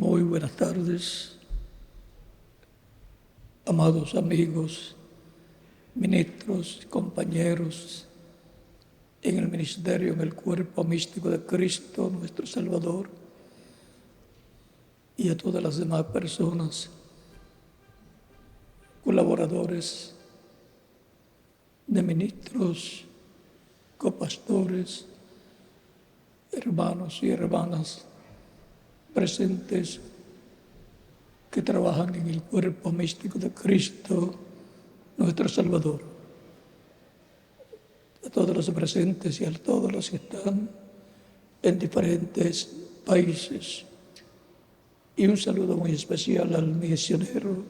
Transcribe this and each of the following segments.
Muy buenas tardes, amados amigos, ministros, compañeros en el ministerio, en el cuerpo místico de Cristo, nuestro Salvador, y a todas las demás personas, colaboradores de ministros, copastores, hermanos y hermanas presentes que trabajan en el cuerpo místico de Cristo, nuestro Salvador. A todos los presentes y a todos los que están en diferentes países. Y un saludo muy especial al misionero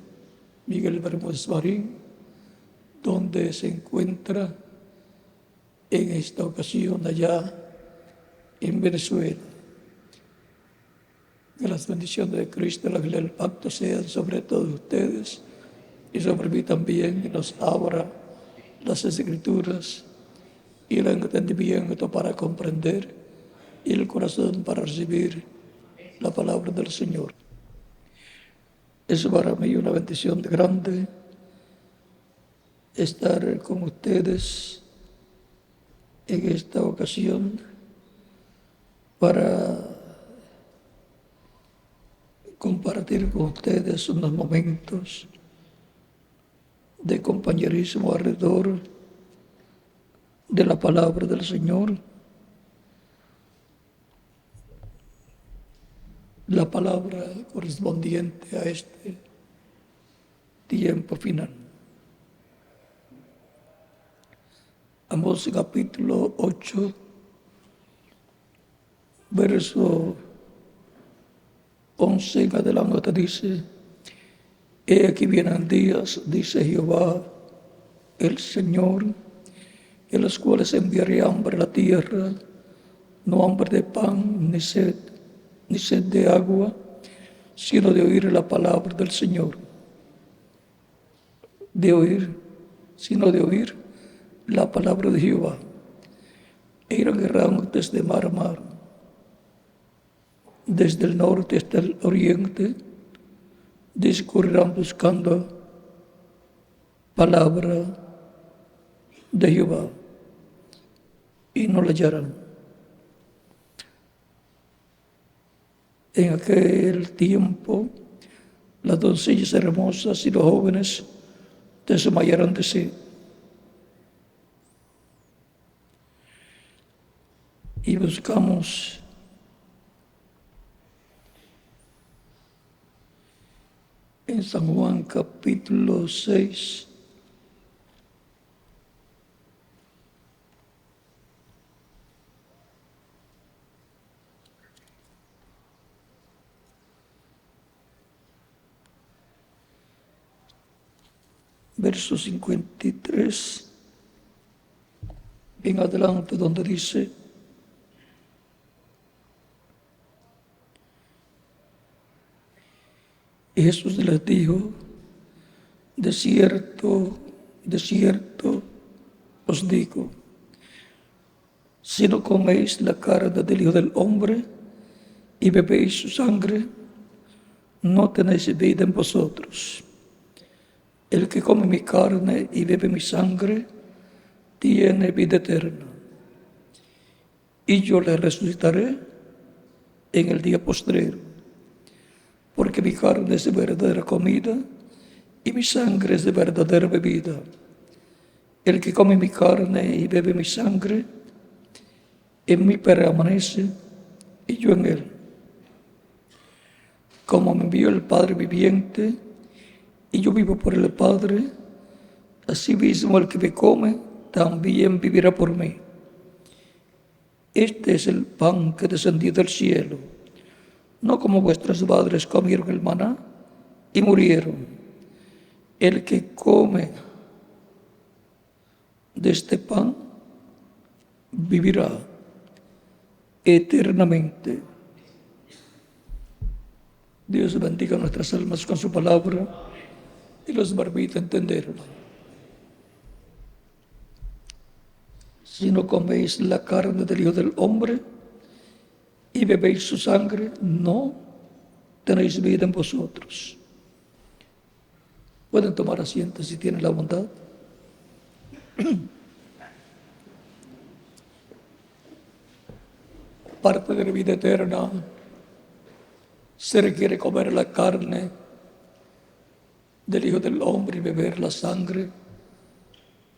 Miguel Bermúdez Marín, donde se encuentra en esta ocasión allá en Venezuela. Que las bendiciones de Cristo, la gloria del pacto sean sobre todos ustedes y sobre mí también, y nos abra las Escrituras y el entendimiento para comprender y el corazón para recibir la palabra del Señor. Es para mí una bendición grande estar con ustedes en esta ocasión para compartir con ustedes unos momentos de compañerismo alrededor de la palabra del Señor, la palabra correspondiente a este tiempo final. Amós capítulo 8, verso 11 en adelante dice: He aquí vienen días, dice Jehová el Señor, en los cuales enviaré hambre a la tierra, no hambre de pan, ni sed de agua, sino de oír la palabra del Señor. Sino de oír la palabra de Jehová. E irán errantes de mar a mar, desde el norte hasta el oriente, discurrirán buscando palabra de Jehová y no la hallarán. En aquel tiempo, las doncellas hermosas y los jóvenes desmayarán de sed. Y buscamos en San Juan capítulo 6, verso 53 en adelante, donde dice: Y Jesús les dijo: de cierto os digo, si no coméis la carne del Hijo del Hombre y bebéis su sangre, no tenéis vida en vosotros. El que come mi carne y bebe mi sangre tiene vida eterna, y yo le resucitaré en el día postrero, porque mi carne es de verdadera comida y mi sangre es de verdadera bebida. El que come mi carne y bebe mi sangre, en mí permanece y yo en él. Como me envió el Padre viviente y yo vivo por el Padre, asimismo el que me come también vivirá por mí. Este es el pan que descendió del cielo, no como vuestros padres comieron el maná y murieron. El que come de este pan vivirá eternamente. Dios bendiga nuestras almas con su palabra y los permita entenderla. Si no coméis la carne del Hijo del Hombre y bebéis su sangre, no tenéis vida en vosotros. Pueden tomar asiento si tienen la bondad. Parte de la vida eterna se requiere comer la carne del Hijo del Hombre y beber la sangre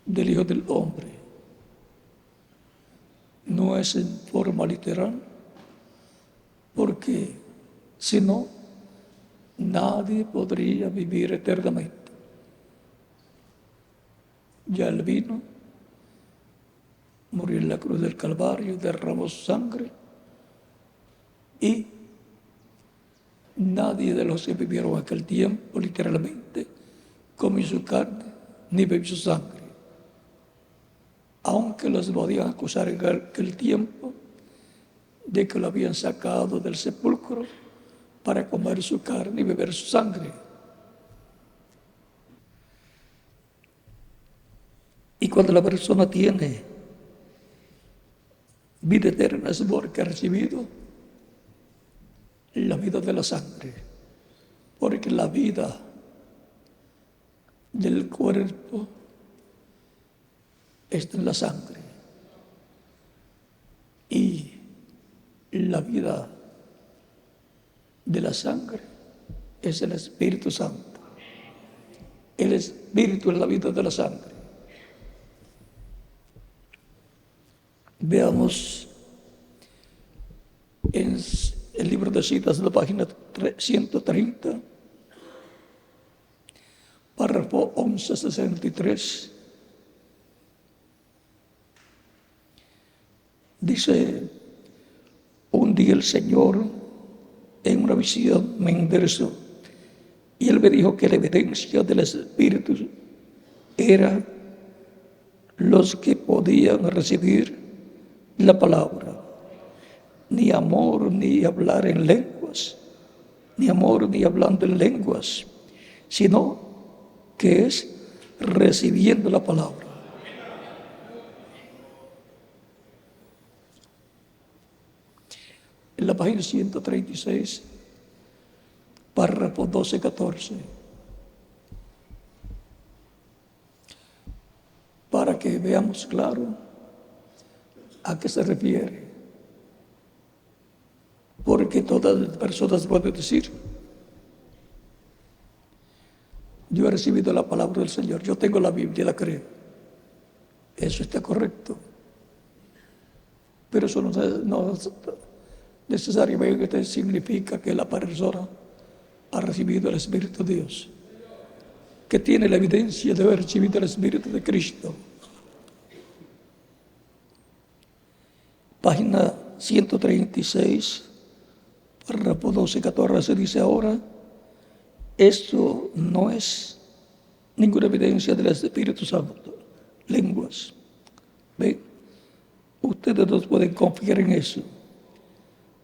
del Hijo del Hombre. No es en forma literal, porque si no, nadie podría vivir eternamente. Ya Él vino, murió en la cruz del Calvario, derramó sangre, y nadie de los que vivieron aquel tiempo, literalmente, comió su carne ni bebió su sangre. Aunque los podían acusar en aquel tiempo de que lo habían sacado del sepulcro para comer su carne y beber su sangre. Y cuando la persona tiene vida eterna es porque ha recibido la vida de la sangre, porque la vida del cuerpo está en la sangre y la vida de la sangre es el Espíritu Santo. El Espíritu es la vida de la sangre. Veamos en el libro de citas, la página 130, párrafo 1163. Dice: un día el Señor en una visión me enderezó y Él me dijo que la evidencia del Espíritu era los que podían recibir la palabra. Ni amor ni hablar en lenguas, ni amor ni hablando en lenguas, sino que es recibiendo la palabra. En la página 136, párrafo 12-14, para que veamos claro a qué se refiere. Porque todas las personas pueden decir: yo he recibido la palabra del Señor, yo tengo la Biblia, la creo. Eso está correcto. Pero eso no necesariamente significa que la persona ha recibido el Espíritu de Dios, que tiene la evidencia de haber recibido el Espíritu de Cristo. Página 136, párrafo 12-14, dice: ahora, esto no es ninguna evidencia del Espíritu Santo, lenguas. ¿Ven? Ustedes no pueden confiar en eso.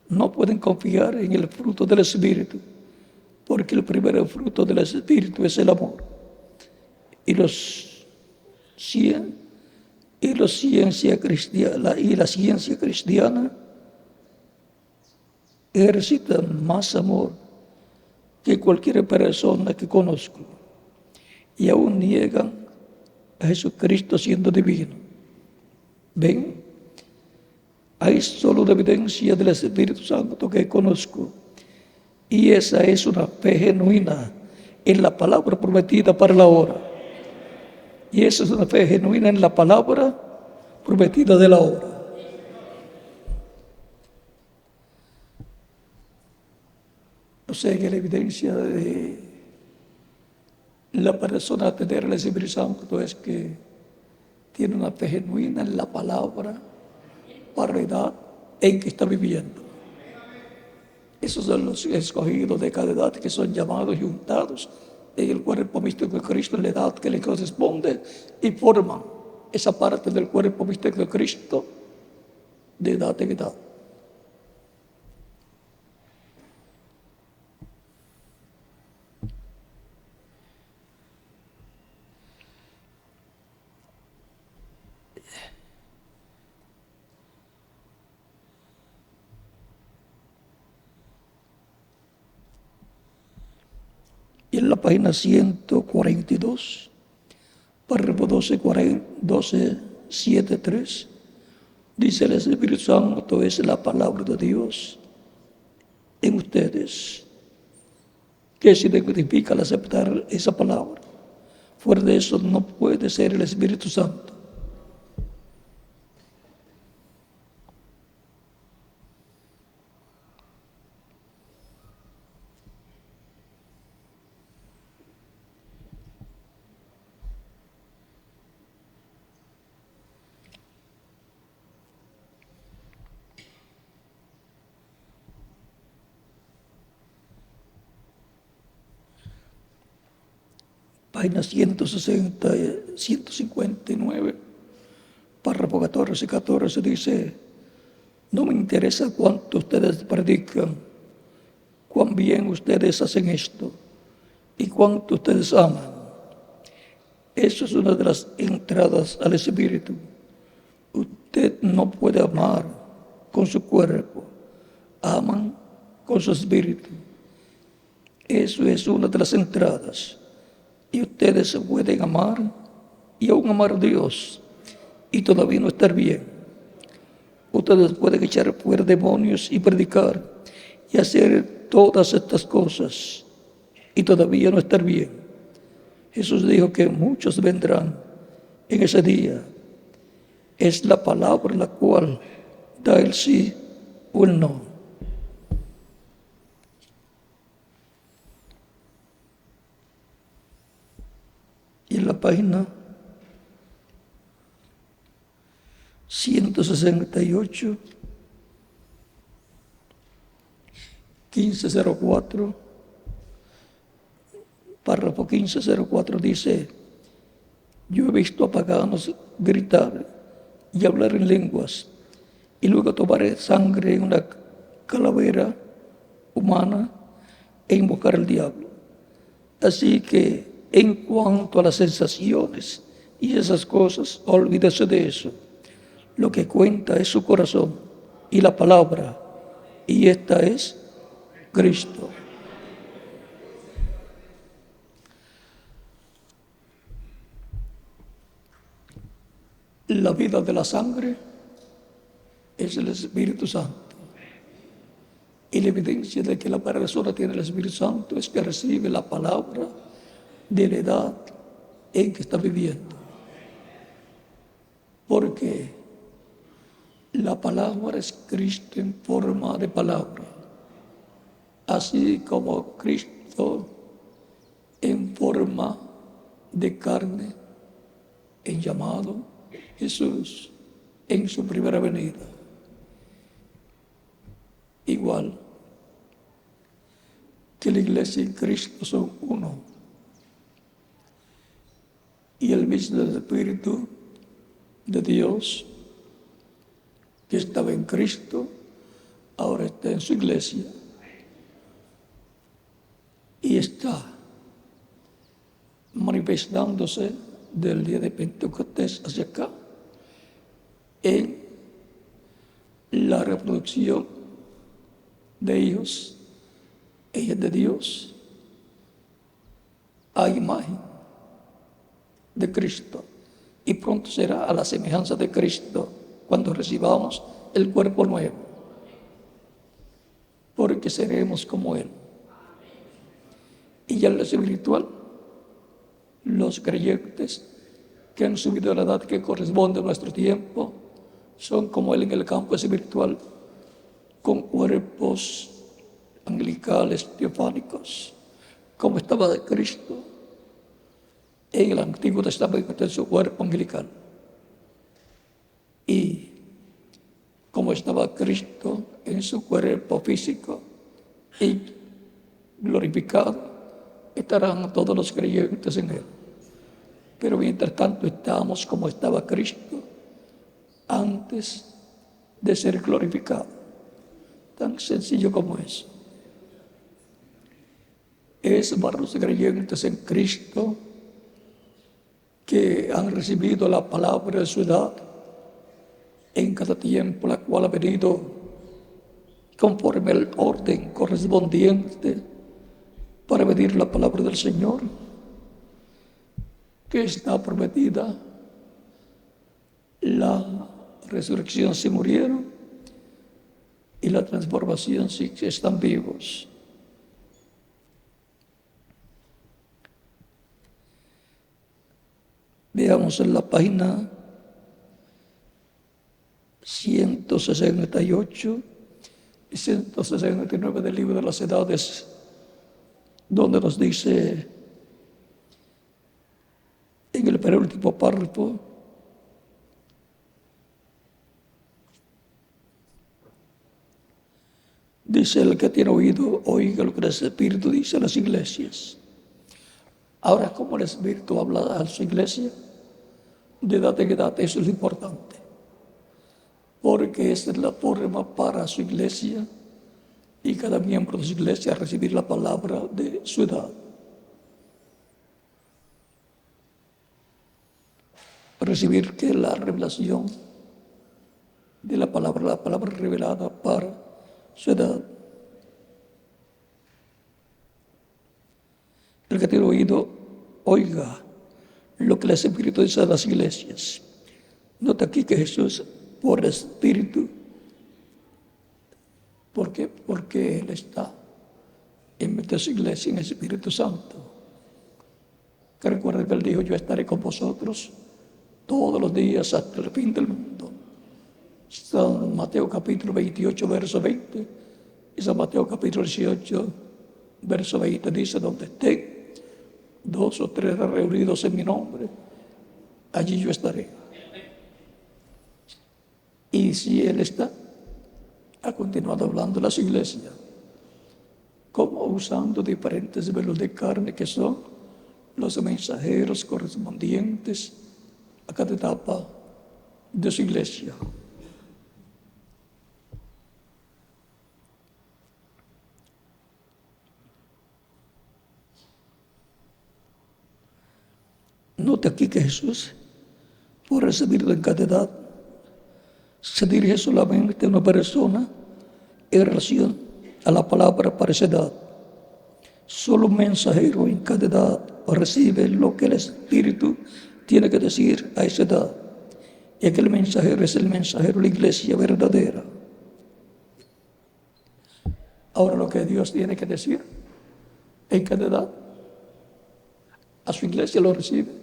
No pueden confiar en el fruto del Espíritu, porque el primer fruto del Espíritu es el amor. Y la ciencia cristiana ejercita más amor que cualquier persona que conozco, y aún niegan a Jesucristo siendo divino. ¿Ven? Hay solo una evidencia del Espíritu Santo que conozco, y esa es una fe genuina en la palabra prometida para la hora. Y esa es una fe genuina en la palabra prometida de la hora. O sea que la evidencia de la persona tener el Espíritu Santo es que tiene una fe genuina en la palabra para la edad en que está viviendo. Esos son los escogidos de cada edad, que son llamados y juntados en el cuerpo místico de Cristo en la edad que le corresponde, y forman esa parte del cuerpo místico de Cristo de edad en edad. Y en la página 142, párrafo 12:7:3, dice: el Espíritu Santo es la palabra de Dios en ustedes, que se identifica al aceptar esa palabra. Fuera de eso no puede ser el Espíritu Santo. Página 159, párrafo 14 dice: no me interesa cuánto ustedes predican, cuán bien ustedes hacen esto y cuánto ustedes aman. Eso es una de las entradas al Espíritu. Usted no puede amar con su cuerpo, aman con su espíritu. Eso es una de las entradas. Y ustedes pueden amar y aún amar a Dios y todavía no estar bien. Ustedes pueden echar fuera demonios y predicar y hacer todas estas cosas y todavía no estar bien. Jesús dijo que muchos vendrán en ese día. Es la palabra la cual da el sí o el no. Y en la página 168, 1504, párrafo 1504 dice: yo he visto a paganos gritar y hablar en lenguas, y luego tomar sangre en una calavera humana e invocar al diablo. Así que en cuanto a las sensaciones y esas cosas, olvídese de eso. Lo que cuenta es su corazón y la palabra, y esta es Cristo. La vida de la sangre es el Espíritu Santo. Y la evidencia de que la persona tiene el Espíritu Santo es que recibe la palabra de la edad en que está viviendo. Porque la palabra es Cristo en forma de palabra. Así como Cristo en forma de carne, en llamado Jesús en su primera venida. Igual que la iglesia y Cristo son uno. Y el mismo Espíritu de Dios que estaba en Cristo, ahora está en su iglesia. Y está manifestándose del día de Pentecostés hacia acá en la reproducción de hijos e hijas de Dios a imagen de Cristo. Y pronto será a la semejanza de Cristo cuando recibamos el cuerpo nuevo, porque seremos como Él. Y ya en lo espiritual, los creyentes que han subido a la edad que corresponde a nuestro tiempo son como Él en el campo espiritual, con cuerpos angelicales, teofánicos, como estaba Cristo en el Antiguo Testamento en su cuerpo angelical. Y como estaba Cristo en su cuerpo físico y glorificado, estarán todos los creyentes en Él. Pero mientras tanto estamos como estaba Cristo antes de ser glorificado. Tan sencillo como eso. Es para los creyentes en Cristo que han recibido la palabra de su edad en cada tiempo, la cual ha venido conforme al orden correspondiente para pedir la palabra del Señor, que está prometida la resurrección si murieron y la transformación si están vivos. Veamos en la página 168 y 169 del libro de las edades, donde nos dice en el penúltimo párrafo: dice, el que tiene oído, oiga lo que el Espíritu dice a las iglesias. Ahora, ¿cómo el Espíritu habla a su iglesia? De edad en edad, eso es lo importante. Porque esa es la forma para su iglesia y cada miembro de su iglesia recibir la palabra de su edad. Recibir que la revelación de la palabra revelada para su edad. El que tiene oído, oiga lo que el Espíritu dice a las iglesias. Nota aquí que Jesús, por el Espíritu, ¿por qué? Porque Él está en medio de su iglesia en el Espíritu Santo. Que recuerden que Él dijo, yo estaré con vosotros todos los días hasta el fin del mundo. San Mateo capítulo 28, verso 20, y San Mateo capítulo 18, verso 20, dice, donde estén 2 o 3 reunidos en mi nombre, allí yo estaré. Y si Él está, ha continuado hablando a las iglesias, como usando diferentes velos de carne que son los mensajeros correspondientes a cada etapa de su iglesia. Note aquí que Jesús, por recibirlo en cada edad, se dirige solamente a una persona en relación a la palabra para esa edad. Solo un mensajero en cada edad recibe lo que el Espíritu tiene que decir a esa edad. Y aquel mensajero es el mensajero de la iglesia verdadera. Ahora lo que Dios tiene que decir en cada edad, a su iglesia lo recibe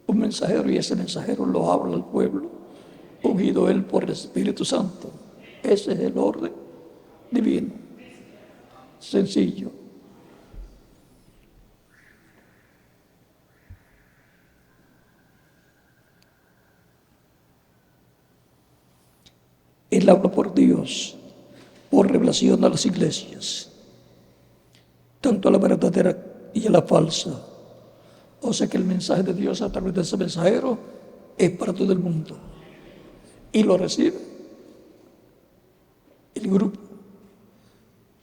un mensajero, y ese mensajero lo habla al pueblo, ungido él por el Espíritu Santo. Ese es el orden divino, sencillo. Él habla por Dios, por revelación a las iglesias, tanto a la verdadera y a la falsa. O sea que el mensaje de Dios a través de ese mensajero es para todo el mundo. Y lo recibe el grupo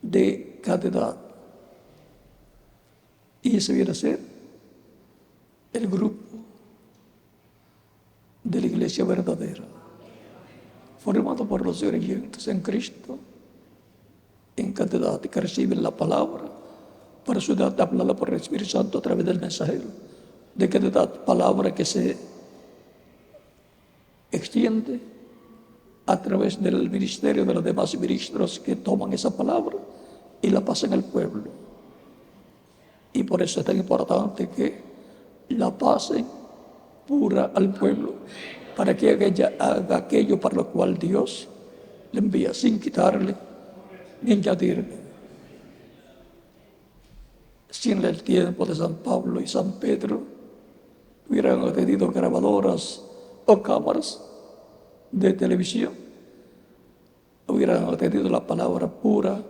de cada edad. Y ese viene a ser el grupo de la iglesia verdadera, formado por los creyentes en Cristo, en cada edad, que reciben la palabra para su edad, hablada por el Espíritu Santo a través del mensajero. De cada edad, palabra que se extiende a través del ministerio de los demás ministros que toman esa palabra y la pasan al pueblo. Y por eso es tan importante que la pasen pura al pueblo, para que ella haga aquello para lo cual Dios le envía, sin quitarle ni añadirle. Si en el tiempo de San Pablo y San Pedro hubieran tenido grabadoras o cámaras de televisión, hubieran tenido la palabra pura,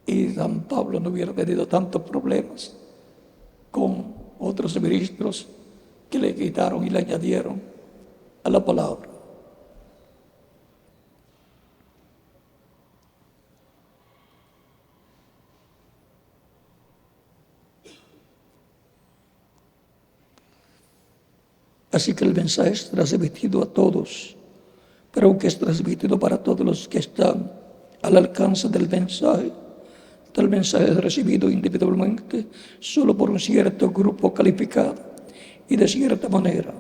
y San Pablo no hubiera tenido tantos problemas con otros ministros que le quitaron y le añadieron a la palabra. Así que el mensaje es transmitido a todos, pero aunque es transmitido para todos los que están al alcance del mensaje, Tal mensaje es recibido individualmente solo por un cierto grupo calificado y de cierta manera.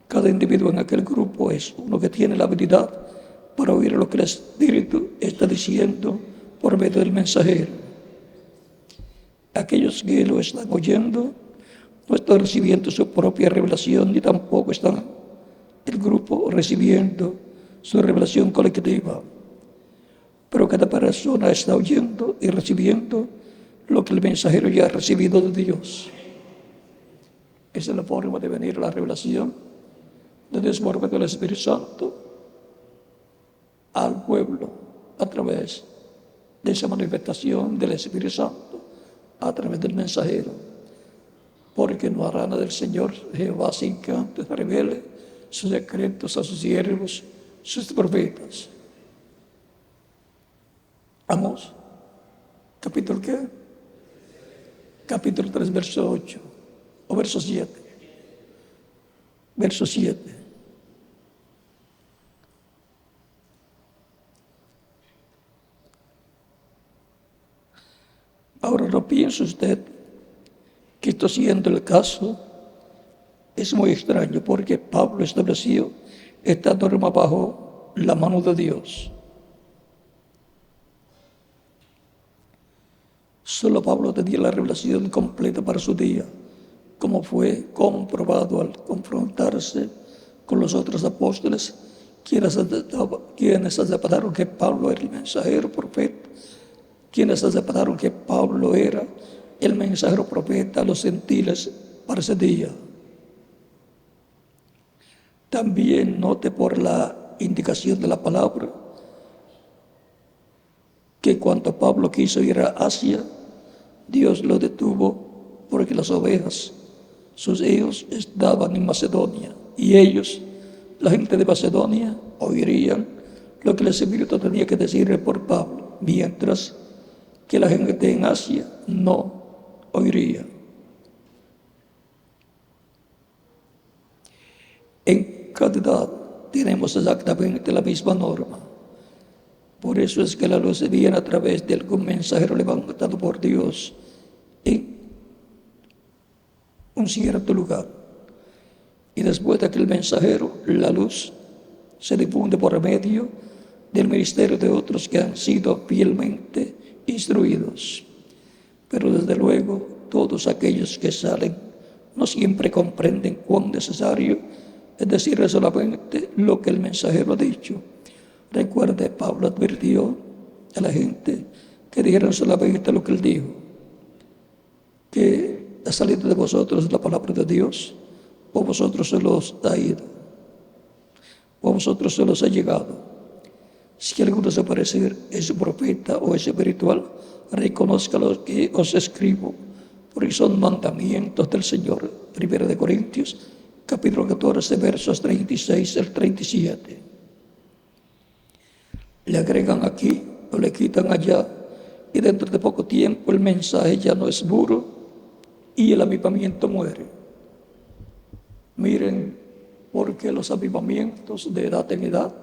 Cada individuo en aquel grupo es uno que tiene la habilidad para oír lo que el Espíritu está diciendo por medio del mensajero. Aquellos que lo están oyendo no están recibiendo su propia revelación ni tampoco están el grupo recibiendo su revelación colectiva. Pero cada persona está oyendo y recibiendo lo que el mensajero ya ha recibido de Dios. Esa es la forma de venir a la revelación de Dios por medio del Espíritu Santo al pueblo a través de esa manifestación del Espíritu Santo, a través del mensajero. Porque no hará nada del Señor Jehová sin que antes revele sus secretos a sus siervos, sus profetas. Amós, capítulo ¿qué? Capítulo 3, verso 8, o verso 7. Verso 7. Ahora no piense usted que esto siendo el caso es muy extraño, porque Pablo estableció esta norma bajo la mano de Dios. Solo Pablo tenía la revelación completa para su día, como fue comprobado al confrontarse con los otros apóstoles, quienes aceptaron que Pablo era el mensajero profeta, quienes aceptaron que Pablo era el mensajero profeta a los gentiles para ese día. También note por la indicación de la palabra que cuando Pablo quiso ir a Asia, Dios lo detuvo porque las ovejas, sus hijos, estaban en Macedonia y ellos, la gente de Macedonia, oirían lo que el Espíritu tenía que decirle por Pablo, mientras que la gente en Asia no oiría. En cada edad tenemos exactamente la misma norma. Por eso es que la luz viene a través de algún mensajero levantado por Dios en un cierto lugar. Y después de aquel mensajero, la luz se difunde por medio del ministerio de otros que han sido fielmente instruidos. Pero desde luego, todos aquellos que salen no siempre comprenden cuán necesario es decir solamente lo que el mensajero ha dicho. Recuerde, Pablo advirtió a la gente que dijeran solamente lo que él dijo, que ha salido de vosotros la palabra de Dios, o vosotros se los ha ido, o vosotros se los ha llegado. Si alguno se parece es un profeta o es espiritual, reconozca lo que os escribo, porque son mandamientos del Señor. 1 Corintios, capítulo 14, versos 36 al 37. Le agregan aquí o le quitan allá, y dentro de poco tiempo el mensaje ya no es puro y el avivamiento muere. Miren, porque los avivamientos de edad en edad,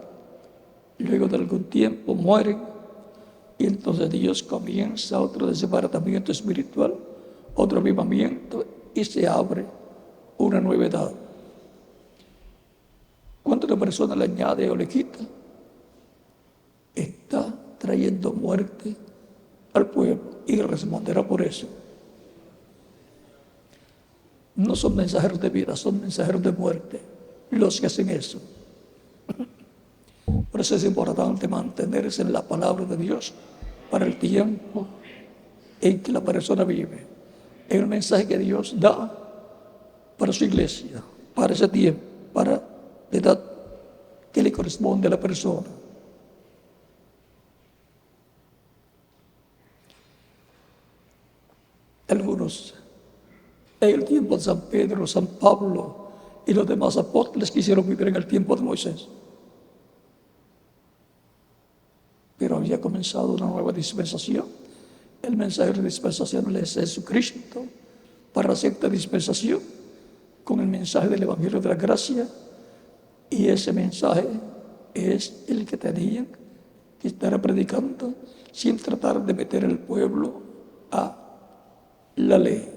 luego de algún tiempo mueren, y entonces Dios comienza otro desbaratamiento espiritual, otro avivamiento, y se abre una nueva edad. Cuando una persona le añade o le quita, está trayendo muerte al pueblo y responderá por eso. No son mensajeros de vida, son mensajeros de muerte los que hacen eso. Por eso es importante mantenerse en la palabra de Dios para el tiempo en que la persona vive. Es el mensaje que Dios da para su iglesia, para ese tiempo, para la edad que le corresponde a la persona. Algunos, en el tiempo de San Pedro, San Pablo y los demás apóstoles quisieron vivir en el tiempo de Moisés. Pero había comenzado una nueva dispensación. El mensajero de dispensación es Jesucristo para la sexta dispensación, con el mensaje del Evangelio de la Gracia, y ese mensaje es el que tenían que estará predicando sin tratar de meter al pueblo a la ley,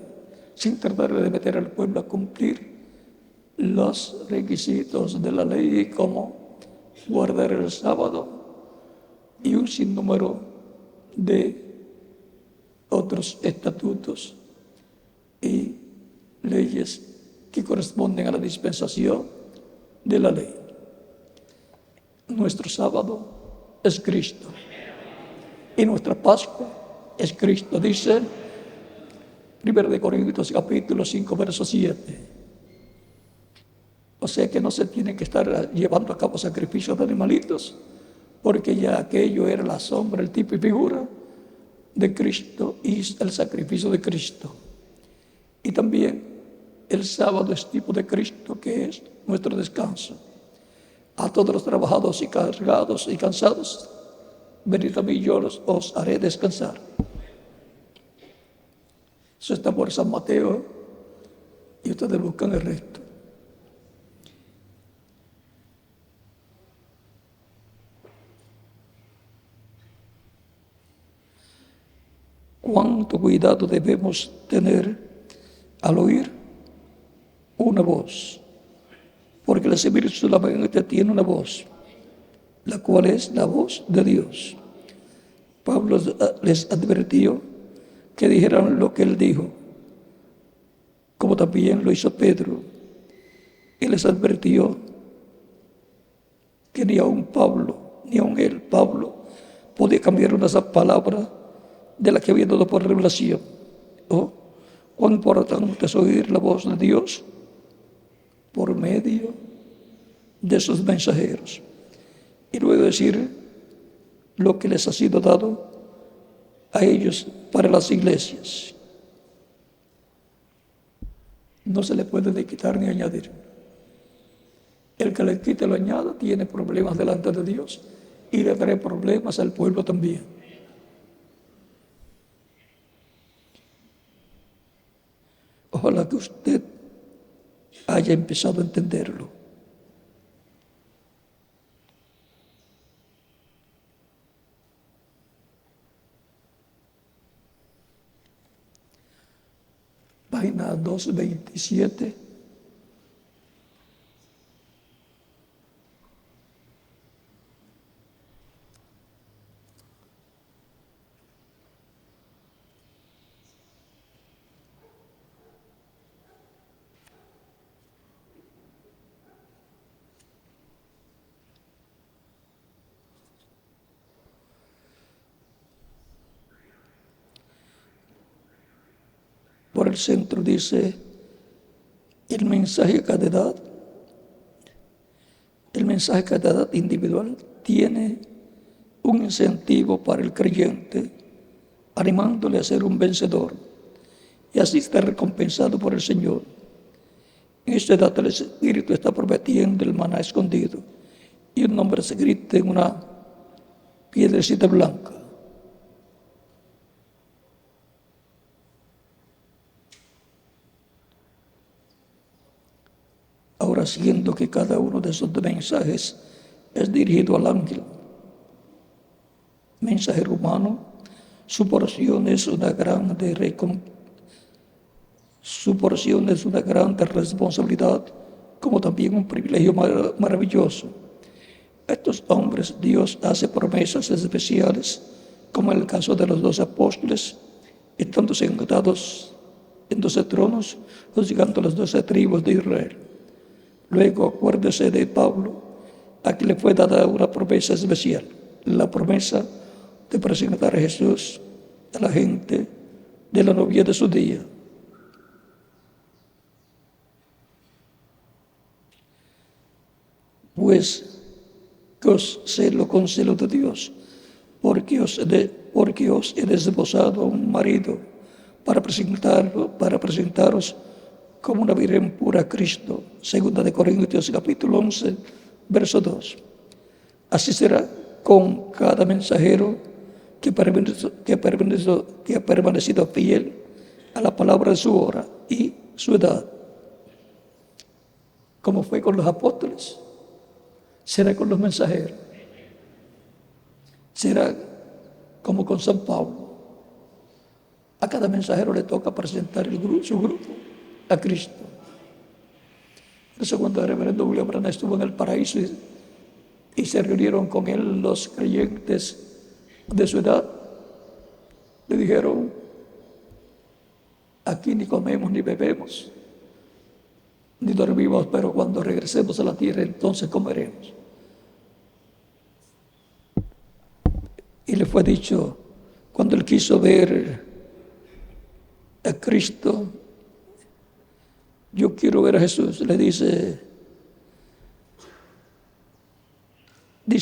sin tratar de meter al pueblo a cumplir los requisitos de la ley como guardar el sábado y un sinnúmero de otros estatutos y leyes que corresponden a la dispensación de la ley. Nuestro sábado es Cristo y nuestra Pascua es Cristo, dice 1 Corintios capítulo 5, verso 7. O sea que no se tiene que estar llevando a cabo sacrificios de animalitos, porque ya aquello era la sombra, el tipo y figura de Cristo y el sacrificio de Cristo. Y también el sábado es tipo de Cristo, que es nuestro descanso. A todos los trabajados y cargados y cansados, venid a mí, yo os haré descansar. Eso está por San Mateo y ustedes buscan el resto. ¿Cuánto cuidado debemos tener al oír una voz? Porque el Espíritu solamente tiene una voz, la cual es la voz de Dios. Pablo les advirtió que dijeran lo que él dijo, como también lo hizo Pedro. Y les advirtió que ni aun Pablo, ni aun él, Pablo, podía cambiar una palabra de la que había dado por revelación. ¿Oh? Cuán importante es oír la voz de Dios por medio de sus mensajeros. Y luego decir lo que les ha sido dado a ellos para las iglesias. No se le puede ni quitar ni añadir. El que le quite lo añada tiene problemas delante de Dios y le trae problemas al pueblo también. Ojalá que usted haya empezado a entenderlo. Página 227. Por el centro dice el mensaje a cada edad. El mensaje a cada edad individual tiene un incentivo para el creyente, animándole a ser un vencedor y así estar recompensado por el Señor. En esta edad el Espíritu está prometiendo el maná escondido y un nombre escrito en una piedrecita blanca. Ahora, siendo que cada uno de esos mensajes es dirigido al ángel mensajero humano, su porción es una grande responsabilidad, como también un privilegio maravilloso. A estos hombres Dios hace promesas especiales, como en el caso de los 12 apóstoles, estando sentados en 12 tronos, juzgando las 12 tribus de Israel. Luego, acuérdese de Pablo, a quien le fue dada una promesa especial, la promesa de presentar a Jesús a la gente de la novia de su día. Pues que os celo con celo de Dios, porque os he desposado a un marido para presentaros como una virgen pura a Cristo. 2 Corintios capítulo 11, verso 2. Así será con cada mensajero que ha permanecido fiel a la palabra de su hora y su edad. Como fue con los apóstoles, será con los mensajeros. será como con San Pablo. A cada mensajero le toca presentar su grupo a Cristo. Por eso cuando el reverendo William Branham estuvo en el paraíso y se reunieron con él los creyentes de su edad, le dijeron: aquí ni comemos ni bebemos, ni dormimos, pero cuando regresemos a la tierra entonces comeremos. Y le fue dicho, cuando él quiso ver a Cristo, yo quiero ver a Jesús, le dice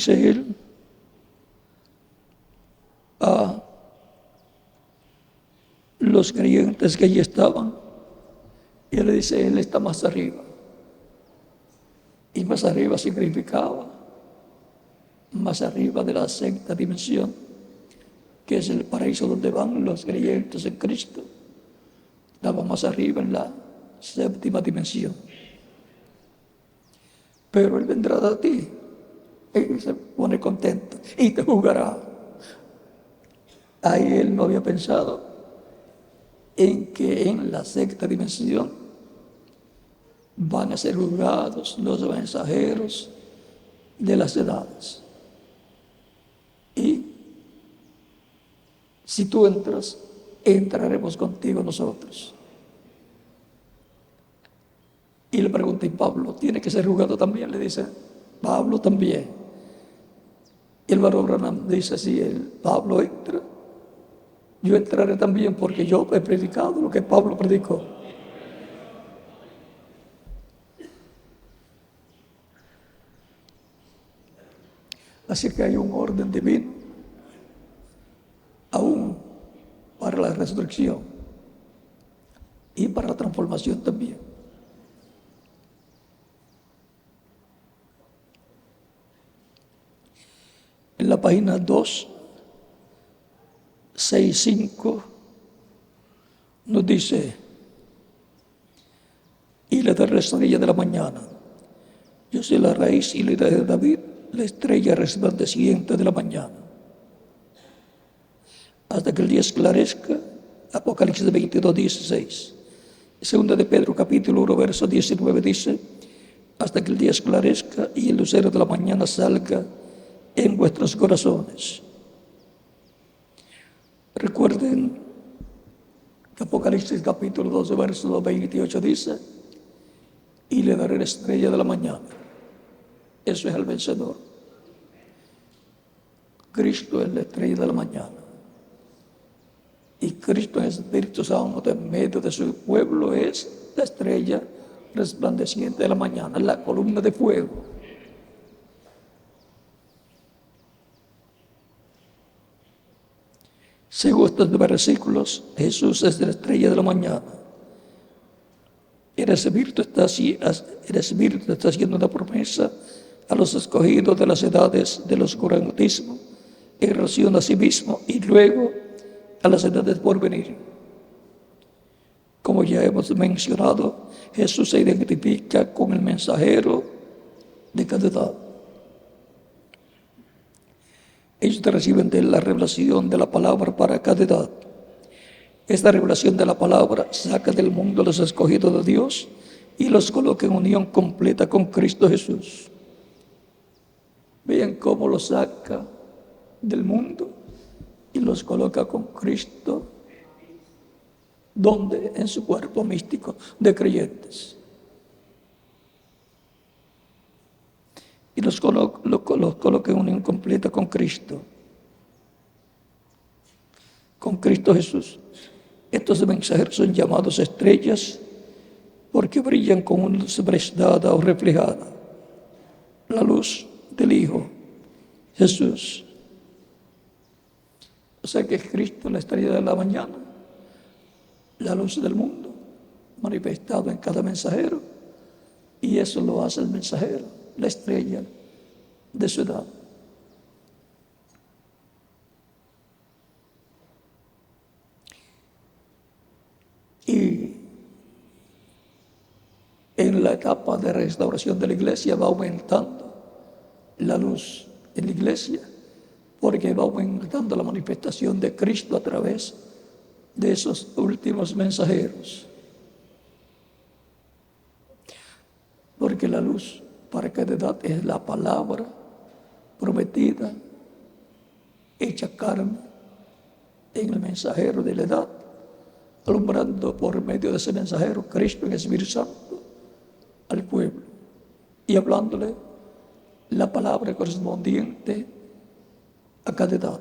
él a los creyentes que allí estaban, y él le dice: él está más arriba. Y más arriba significaba más arriba de la sexta dimensión, que es el paraíso donde van los creyentes en Cristo. Estaba más arriba en la séptima dimensión. Pero él vendrá a ti y se pone contento y te juzgará. Ahí él no había pensado en que en la sexta dimensión van a ser juzgados los mensajeros de las edades. Y si tú entras, entraremos contigo nosotros. Y le pregunté: ¿y Pablo tiene que ser juzgado también? Le dice: Pablo también. Y el varón Branham dice: si Pablo entra, yo entraré también, porque yo he predicado lo que Pablo predicó. Así que hay un orden divino, aún para la resurrección y para la transformación también. En la página 265 nos dice: y le daré la estrella de la mañana. Yo soy la raíz y la idea de David, la estrella resplandeciente de la mañana. Hasta que el día esclarezca. Apocalipsis 22, 16. Segunda de Pedro, capítulo 1, verso 19 dice: hasta que el día esclarezca y el lucero de la mañana salga en vuestros corazones. Recuerden que Apocalipsis capítulo 12, verso 28 dice: y le daré la estrella de la mañana. Eso es el vencedor. Cristo es la estrella de la mañana. Y Cristo, el Espíritu Santo, en medio de su pueblo, es la estrella resplandeciente de la mañana, la columna de fuego. Según estos versículos, Jesús es la estrella de la mañana. El Espíritu está haciendo una promesa a los escogidos de las edades del oscurantismo en relación a sí mismo y luego a las edades por venir. Como ya hemos mencionado, Jesús se identifica con el mensajero de cada edad. Ellos reciben de la revelación de la palabra para cada edad. Esta revelación de la palabra saca del mundo a los escogidos de Dios y los coloca en unión completa con Cristo Jesús. Vean cómo los saca del mundo y los coloca con Cristo, donde en su cuerpo místico de creyentes. Y los coloca en unión completa con Cristo Jesús. Estos mensajeros son llamados estrellas porque brillan con una luz prestada o reflejada, la luz del Hijo Jesús. O sea que es Cristo la estrella de la mañana, la luz del mundo, manifestado en cada mensajero, y eso lo hace el mensajero, la estrella de su edad. Y en la etapa de restauración de la iglesia va aumentando la luz en la iglesia porque va aumentando la manifestación de Cristo a través de esos últimos mensajeros. Porque la luz para cada edad es la palabra prometida, hecha carne en el mensajero de la edad, alumbrando por medio de ese mensajero Cristo en el Espíritu Santo al pueblo y hablándole la palabra correspondiente a cada edad.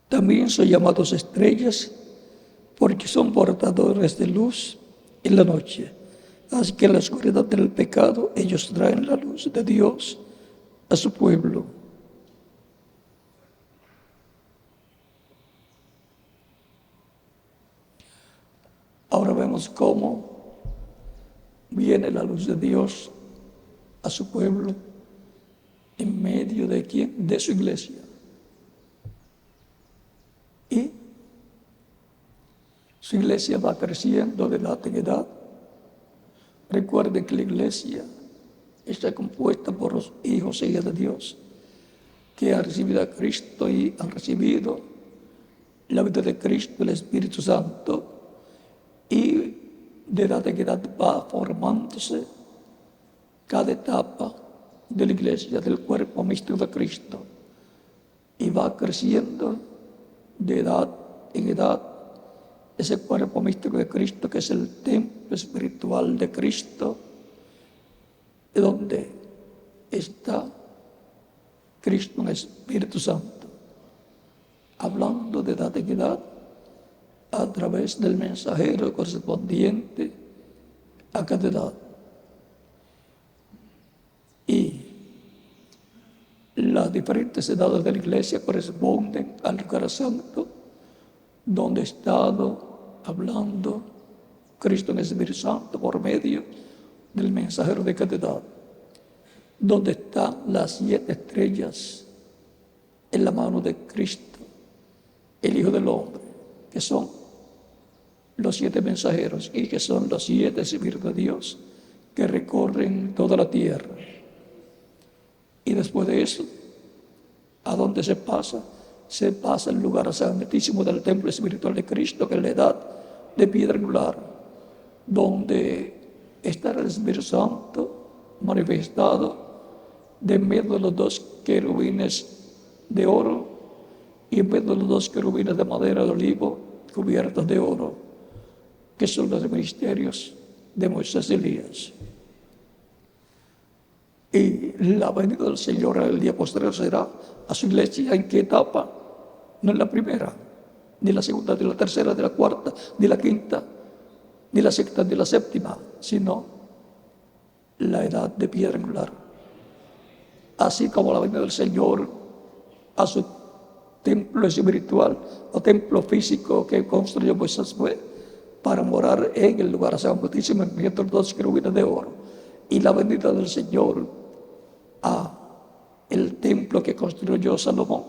También son llamados estrellas porque son portadores de luz en la noche. Así que en la oscuridad del pecado ellos traen la luz de Dios a su pueblo. Ahora vemos cómo viene la luz de Dios a su pueblo en medio de quién, de su iglesia. Y su iglesia va creciendo de edad en edad. Recuerden que la iglesia está compuesta por los hijos e hijas de Dios que han recibido a Cristo y han recibido la vida de Cristo, el Espíritu Santo, y de edad en edad va formándose cada etapa de la iglesia, del cuerpo místico de Cristo, y va creciendo de edad en edad ese cuerpo místico de Cristo, que es el templo espiritual de Cristo, donde está Cristo en el Espíritu Santo, hablando de edad en edad a través del mensajero correspondiente a cada edad. Y las diferentes edades de la iglesia corresponden al lugar santo, donde ha estado hablando Cristo en el Espíritu Santo por medio del mensajero de cada edad, donde están las 7 estrellas en la mano de Cristo, el Hijo del Hombre, que son los 7 mensajeros y que son los 7 Espíritus de Dios que recorren toda la tierra. Y después de eso, ¿a dónde se pasa? Se pasa al lugar santísimo del templo espiritual de Cristo, que es la edad de piedra angular, donde está el Espíritu Santo manifestado de en medio de los 2 querubines de oro y en medio de los 2 querubines de madera de olivo cubiertos de oro, que son los ministerios de Moisés y Elías. Y la venida del Señor el día posterior será a su iglesia. ¿En qué etapa? No en la primera, ni la segunda, ni la tercera, ni la cuarta, ni la quinta, ni la sexta, ni la séptima, sino la edad de piedra angular. Así como la venida del Señor a su templo espiritual o templo físico que construyó Moisés fue para morar en el lugar santísimo en medio de los 2 querubines de oro. Y la venida del Señor a el templo que construyó Salomón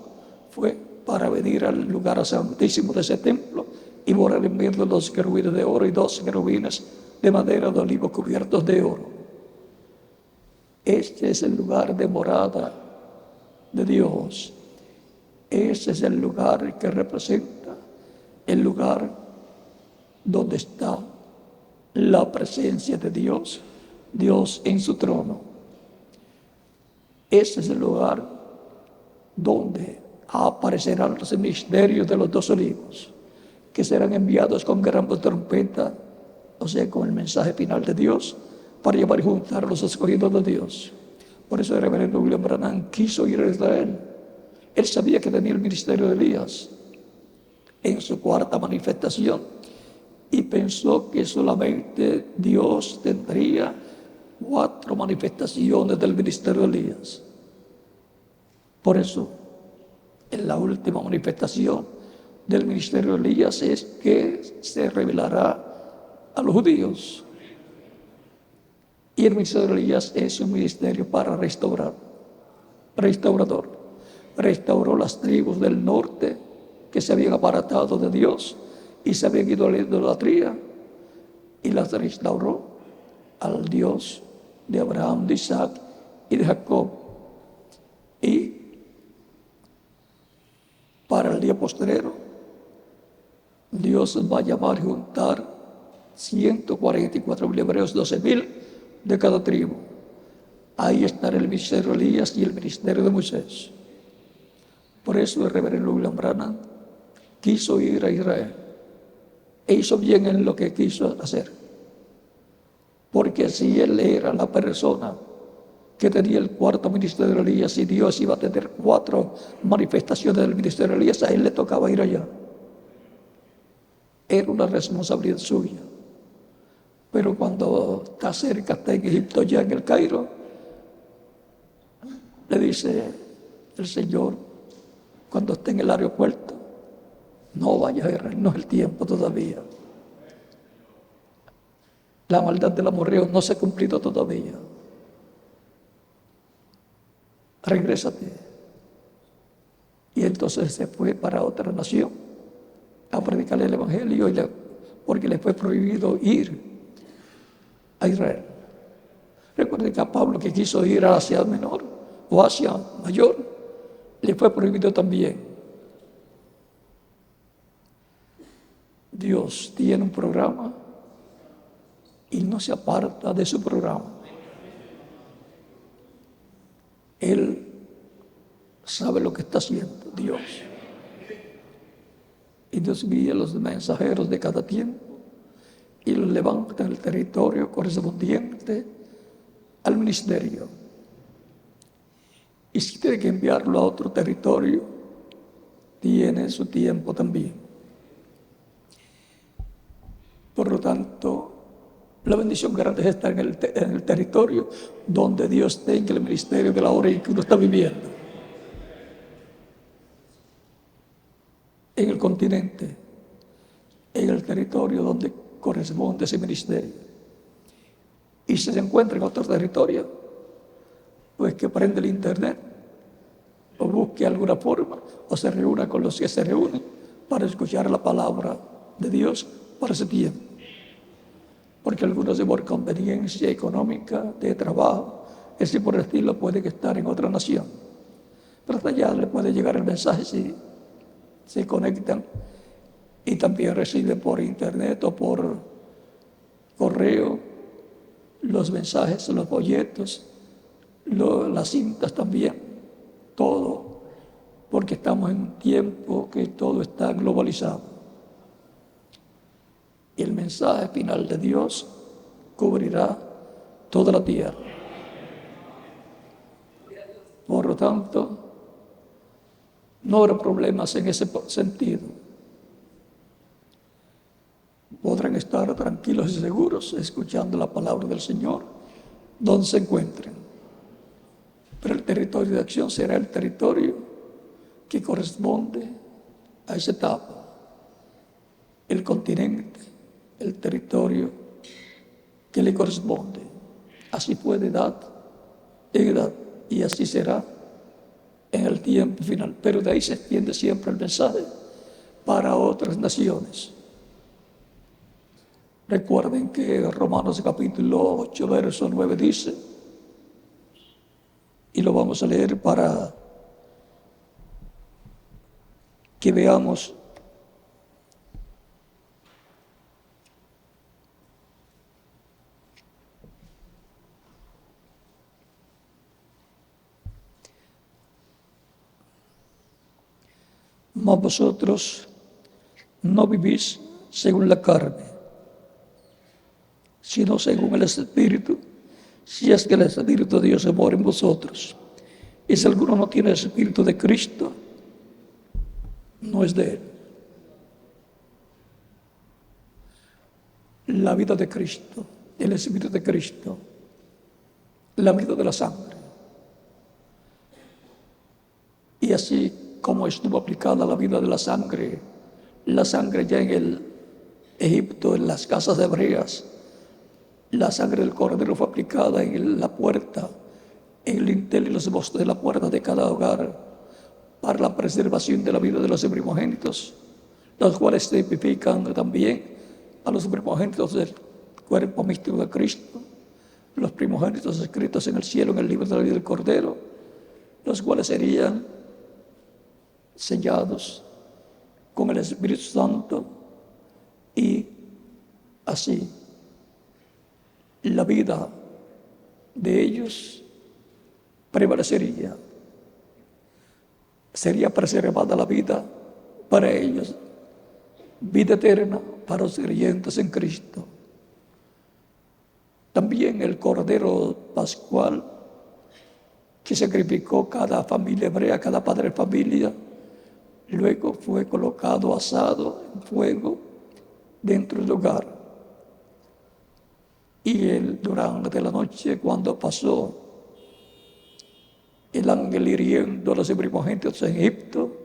fue para venir al lugar santísimo de ese templo y morar en medio de los 2 querubines de oro y 2 querubines de madera de olivo cubiertos de oro. Este es el lugar de morada de Dios. Ese es el lugar que representa el lugar donde está la presencia de Dios, Dios en su trono. Ese es el lugar donde aparecerán los misterios de los 2 olivos, que serán enviados con gran trompeta, o sea, con el mensaje final de Dios, para llevar y juntar a los escogidos de Dios. Por eso el reverendo William Branham quiso ir a Israel. Él sabía que tenía el ministerio de Elías en su 4ª manifestación y pensó que solamente Dios tendría 4 manifestaciones del ministerio de Elías. Por eso, en la última manifestación del ministerio de Elías es que se revelará a los judíos. Y el ministerio de Elías es un ministerio para restaurador. Restauró las tribus del norte que se habían apartado de Dios y se habían ido a la idolatría y las restauró al Dios de Abraham, de Isaac y de Jacob. Y para el día postrero, Dios va a llamar y juntar 144.000 hebreos, 12.000 de cada tribu. Ahí estará el ministerio de Elías y el ministerio de Moisés. Por eso el reverendo William Branham quiso ir a Israel e hizo bien en lo que quiso hacer, porque si él era la persona que tenía el cuarto ministerio de Elías y Dios iba a tener 4 manifestaciones del ministerio de Elías, a él le tocaba ir allá. Era una responsabilidad suya. Pero cuando está cerca, está en Egipto, ya en el Cairo, le dice el Señor, cuando esté en el aeropuerto, no vaya a Israel, no es el tiempo todavía. La maldad del amorreo no se ha cumplido todavía. Regrésate. Y entonces se fue para otra nación a predicar el evangelio, porque le fue prohibido ir a Israel. Recuerden que a Pablo, que quiso ir a Asia Menor o Asia Mayor, le fue prohibido también. Dios tiene un programa y no se aparta de su programa. Él sabe lo que está haciendo, Dios. Y Dios guía a los mensajeros de cada tiempo y los levanta en el territorio correspondiente al ministerio. Y si tiene que enviarlo a otro territorio, tiene su tiempo también. Por lo tanto, la bendición grande es estar en el territorio donde Dios tenga el ministerio de la hora en que uno está viviendo. En el continente, en el territorio donde corresponde ese ministerio. Y si se encuentra en otro territorio, pues que prenda el internet o busque alguna forma o se reúna con los que se reúnen para escuchar la palabra de Dios para ese tiempo. Porque algunos de por conveniencia económica, de trabajo, ese por el estilo puede estar en otra nación. Pero hasta allá le puede llegar el mensaje si se conectan y también reciben por internet o por correo los mensajes, los folletos, las cintas también, todo, porque estamos en un tiempo que todo está globalizado. Y el mensaje final de Dios cubrirá toda la tierra. Por lo tanto, no habrá problemas en ese sentido. Podrán estar tranquilos y seguros escuchando la palabra del Señor donde se encuentren. Pero el territorio de acción será el territorio que corresponde a esa etapa. El continente, el territorio que le corresponde. Así fue de edad en edad y así será en el tiempo final. Pero de ahí se extiende siempre el mensaje para otras naciones. Recuerden que Romanos capítulo 8, verso 9 dice, y lo vamos a leer para que veamos mas vosotros no vivís según la carne, sino según el Espíritu, si es que el Espíritu de Dios mora en vosotros. Y si alguno no tiene el Espíritu de Cristo, no es de él. La vida de Cristo, el Espíritu de Cristo, la vida de la sangre. Y así como estuvo aplicada la vida de la sangre ya en el Egipto, en las casas hebreas, la sangre del cordero fue aplicada en la puerta, en el dintel y los postes de la puerta de cada hogar para la preservación de la vida de los primogénitos. los cuales tipifican también a los primogénitos del cuerpo místico de Cristo, los primogénitos escritos en el cielo en el libro de la vida del Cordero, los cuales serían sellados con el Espíritu Santo, y así la vida de ellos prevalecería. Sería preservada la vida para ellos, vida eterna para los creyentes en Cristo. También el Cordero Pascual que sacrificó cada familia hebrea, cada padre de familia, luego fue colocado asado en fuego dentro del hogar. Y durante la noche, cuando pasó el ángel hiriendo a los primogénitos en Egipto,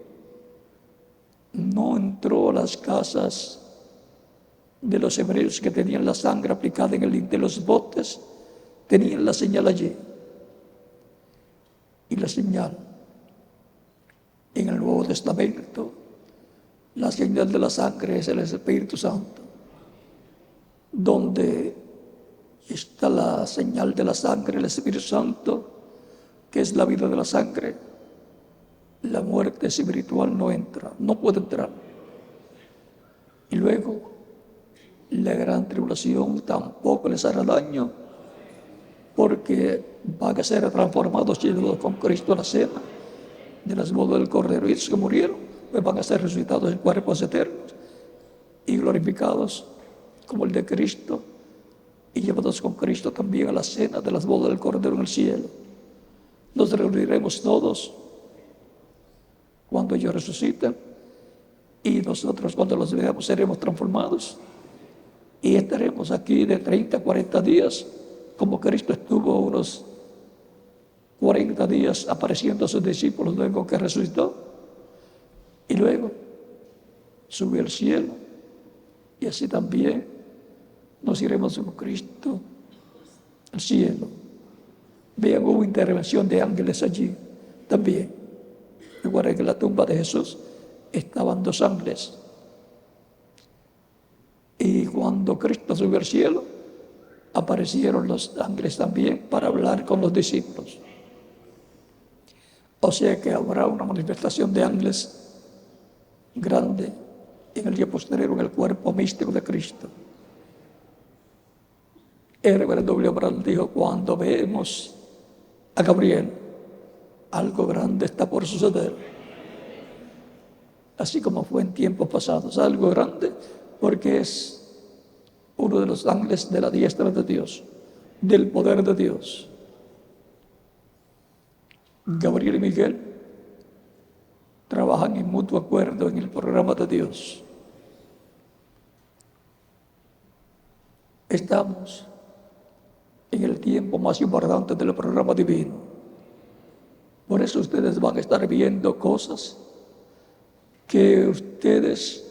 no entró a las casas de los hebreos que tenían la sangre aplicada en el linde de los botes, tenían la señal allí. Y la señal en el Nuevo Testamento, la señal de la sangre es el Espíritu Santo, donde está la señal de la sangre, el Espíritu Santo, que es la vida de la sangre. La muerte espiritual no entra, no puede entrar. Y luego, la gran tribulación tampoco les hará daño, porque van a ser transformados llenos con Cristo a la cena de las bodas del Cordero. Y los que murieron, pues van a ser resucitados en cuerpos eternos y glorificados como el de Cristo, y llevados con Cristo también a la cena de las bodas del Cordero en el cielo. Nos reuniremos todos cuando ellos resuciten, y nosotros cuando los veamos seremos transformados y estaremos aquí de 30 a 40 días, como Cristo estuvo unos 40 días apareciendo a sus discípulos luego que resucitó, y luego subió al cielo, y así también nos iremos con Cristo al cielo. Vean, hubo intervención de ángeles allí también. Recuerden que en la tumba de Jesús estaban 2 ángeles. Y cuando Cristo subió al cielo, aparecieron los ángeles también para hablar con los discípulos. O sea que habrá una manifestación de ángeles grande en el día posterior en el cuerpo místico de Cristo. El reverendo William Branham dijo: cuando vemos a Gabriel, algo grande está por suceder. Así como fue en tiempos pasados, algo grande, porque es uno de los ángeles de la diestra de Dios, del poder de Dios. Gabriel y Miguel trabajan en mutuo acuerdo en el programa de Dios. Estamos en el tiempo más importante del programa divino. Por eso ustedes van a estar viendo cosas que ustedes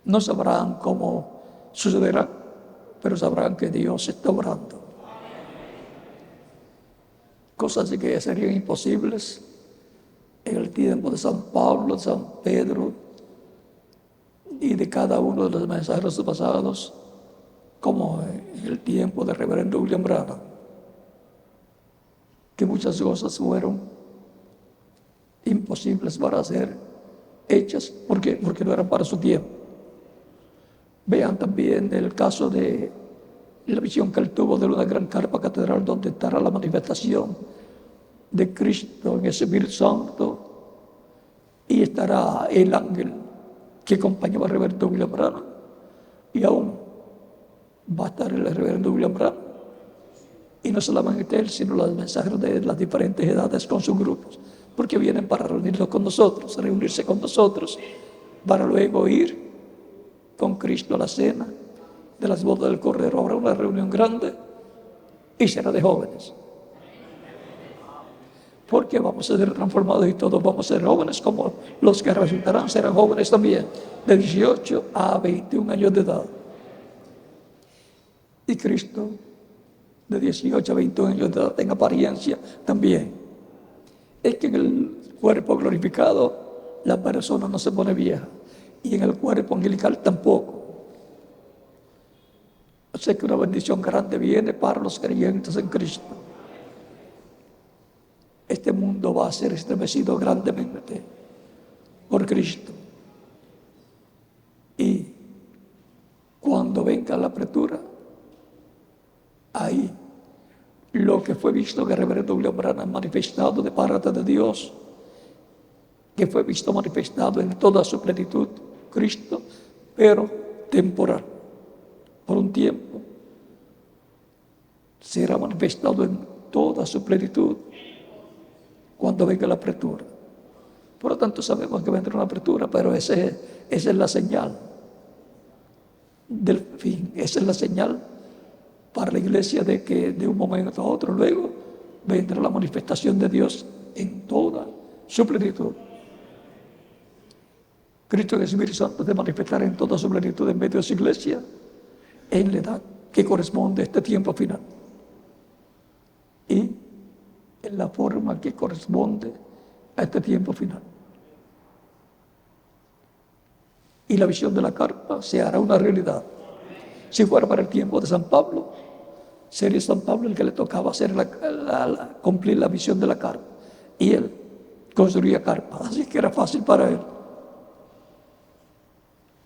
no sabrán cómo sucederán, pero sabrán que Dios está obrando. Cosas que serían imposibles en el tiempo de San Pablo, de San Pedro y de cada uno de los mensajeros pasados, como en el tiempo del reverendo William Branham, que muchas cosas fueron imposibles para ser hechas, porque no eran para su tiempo. Vean también el caso de la visión que él tuvo de una gran carpa catedral donde estará la manifestación de Cristo en ese Espíritu Santo, y estará el ángel que acompañaba al reverendo William Branham, y aún va a estar el reverendo William Branham, y no solamente él, sino los mensajeros de las diferentes edades con sus grupos, porque vienen para reunirse con nosotros, para luego ir con Cristo a la cena de las bodas del Cordero. Habrá una reunión grande y será de jóvenes, porque vamos a ser transformados y todos vamos a ser jóvenes, como los que resucitarán serán jóvenes también, de 18 a 21 años de edad. Y Cristo, de 18 a 21 años de edad, en apariencia también. Es que en el cuerpo glorificado la persona no se pone vieja. y en el cuerpo angelical tampoco. O sea que una bendición grande viene para los creyentes en Cristo. Este mundo va a ser estremecido grandemente por Cristo. Y cuando venga la apertura, ahí lo que fue visto que el reverendo William Branham manifestado de parte de Dios, que fue visto manifestado en toda su plenitud, Cristo, pero temporal, por un tiempo, será manifestado en toda su plenitud cuando venga la apertura. Por lo tanto, sabemos que vendrá una apertura, pero esa es la señal del fin. Esa es la señal para la iglesia de que de un momento a otro luego vendrá la manifestación de Dios en toda su plenitud. Cristo y el Espíritu Santo de manifestar en toda su plenitud en medio de su iglesia en la edad que corresponde a este tiempo final y en la forma que corresponde a este tiempo final. Y la visión de la carpa se hará una realidad. Si fuera para el tiempo de San Pablo, sería San Pablo el que le tocaba hacer cumplir la visión de la carpa. Y él construía carpa, así que era fácil para él.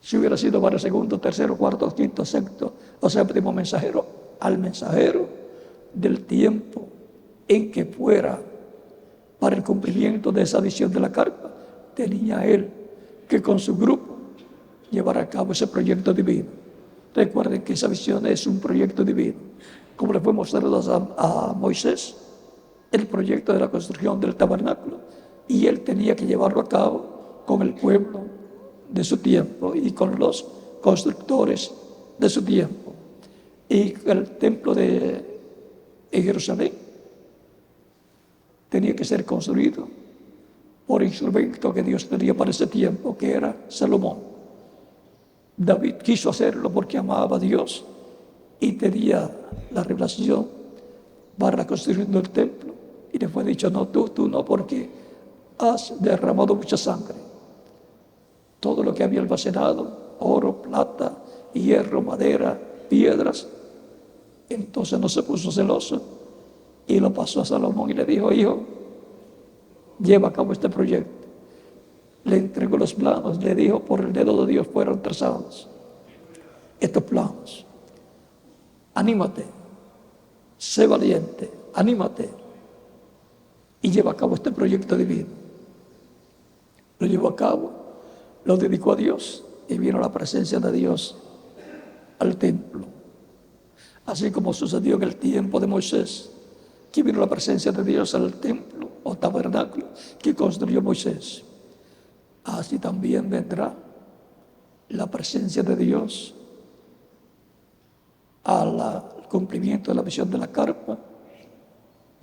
Si hubiera sido para el segundo, tercero, cuarto, quinto, sexto o séptimo mensajero, al mensajero del tiempo en que fuera para el cumplimiento de esa visión de la carpa, tenía él que con su grupo llevar a cabo ese proyecto divino. Recuerden que esa visión es un proyecto divino. Como le fue mostrado a Moisés, el proyecto de la construcción del tabernáculo, y él tenía que llevarlo a cabo con el pueblo de su tiempo y con los constructores de su tiempo. Y el templo de Jerusalén tenía que ser construido por instrumento que Dios tenía para ese tiempo, que era Salomón. David quiso hacerlo porque amaba a Dios y tenía la revelación para la construcción del templo. Y le fue dicho, no, tú no, porque has derramado mucha sangre. Todo lo que había almacenado, oro, plata, hierro, madera, piedras. Entonces no se puso celoso y lo pasó a Salomón y le dijo, hijo, lleva a cabo este proyecto. Le entregó los planos, le dijo, por el dedo de Dios fueron trazados estos planos. Anímate, sé valiente, anímate y lleva a cabo este proyecto divino. Lo llevó a cabo, lo dedicó a Dios y vino la presencia de Dios al templo. Así como sucedió en el tiempo de Moisés, que vino la presencia de Dios al templo o tabernáculo que construyó Moisés. Así también vendrá la presencia de Dios al cumplimiento de la visión de la carpa,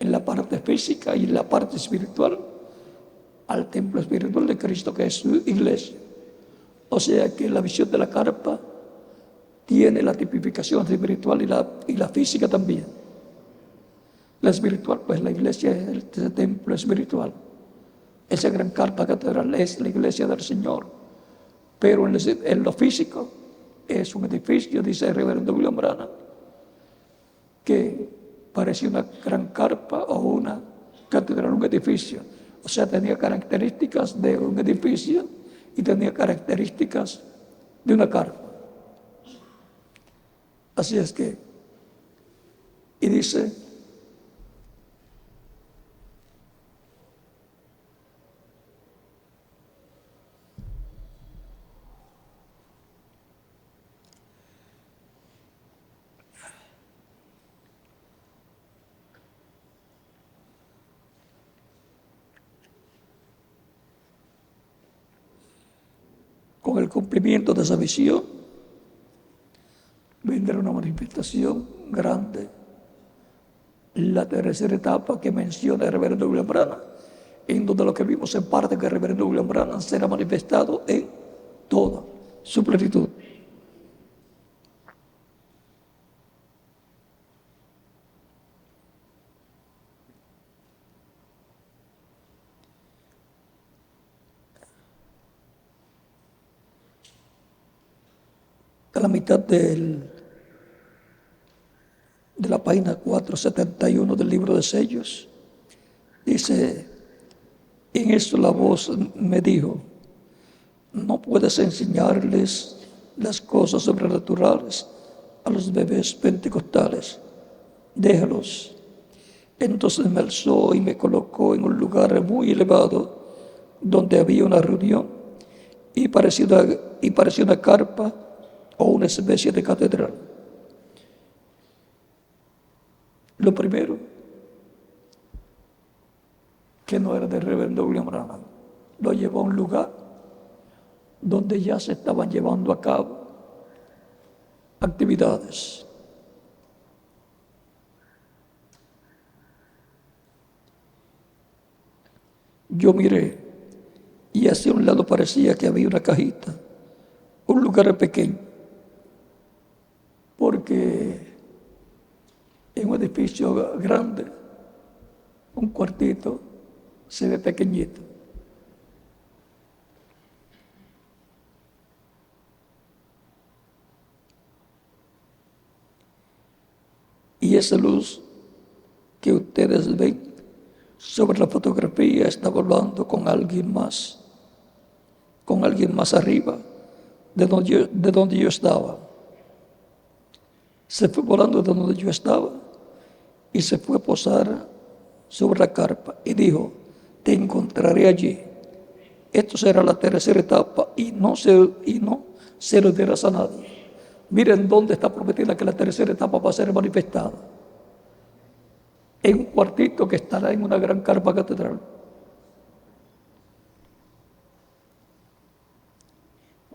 en la parte física y en la parte espiritual, al templo espiritual de Cristo, que es su iglesia. O sea que la visión de la carpa tiene la tipificación espiritual y la física también. La espiritual, pues la iglesia es el templo espiritual. Esa gran carpa catedral es la iglesia del Señor. Pero en lo físico es un edificio, dice el reverendo William Branham, que parecía una gran carpa o una catedral, un edificio. O sea, tenía características de un edificio y tenía características de una carpa. Así es que, y dice, con el cumplimiento de esa visión, vendrá una manifestación grande. La tercera etapa que menciona el reverendo William Branham, en donde lo que vimos en parte que el reverendo William Branham será manifestado en toda su plenitud. la mitad de la página 471 del libro de sellos, dice: en esto la voz me dijo, no puedes enseñarles las cosas sobrenaturales a los bebés pentecostales, déjalos. Entonces me alzó y me colocó en un lugar muy elevado donde había una reunión y parecía una carpa o una especie de catedral. Lo primero, que no era de reverendo William Branham, lo llevó a un lugar donde ya se estaban llevando a cabo actividades. Yo miré y hacia un lado parecía que había una cajita, un lugar pequeño, porque en un edificio grande, un cuartito se ve pequeñito. Y esa luz que ustedes ven sobre la fotografía estaba hablando con alguien más arriba de donde yo estaba. Se fue volando de donde yo estaba y se fue a posar sobre la carpa y dijo: te encontraré allí. Esto será la tercera etapa y no se lo dirás a nadie. Miren dónde está prometida que la tercera etapa va a ser manifestada. En un cuartito que estará en una gran carpa catedral.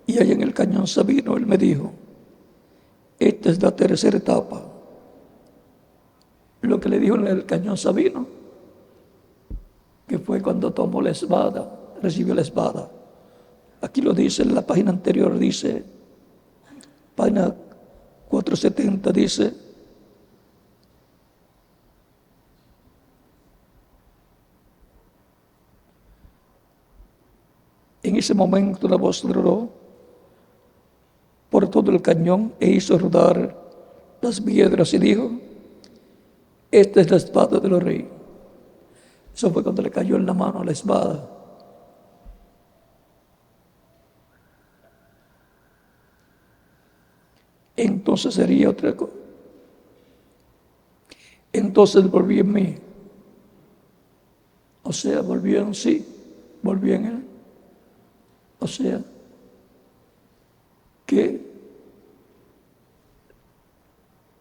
Y allá en el Cañón Sabino él me dijo: esta es la tercera etapa. Lo que le dijo en el Cañón Sabino, que fue cuando tomó la espada, recibió la espada. Aquí lo dice en la página anterior, dice, página 470, dice: en ese momento una voz rodó por todo el cañón e hizo rodar las piedras y dijo: esta es la espada de los reyes. Eso fue cuando le cayó en la mano la espada. Entonces sería otra cosa. Entonces volví en mí. O sea, volví en sí, volví en él. O sea, que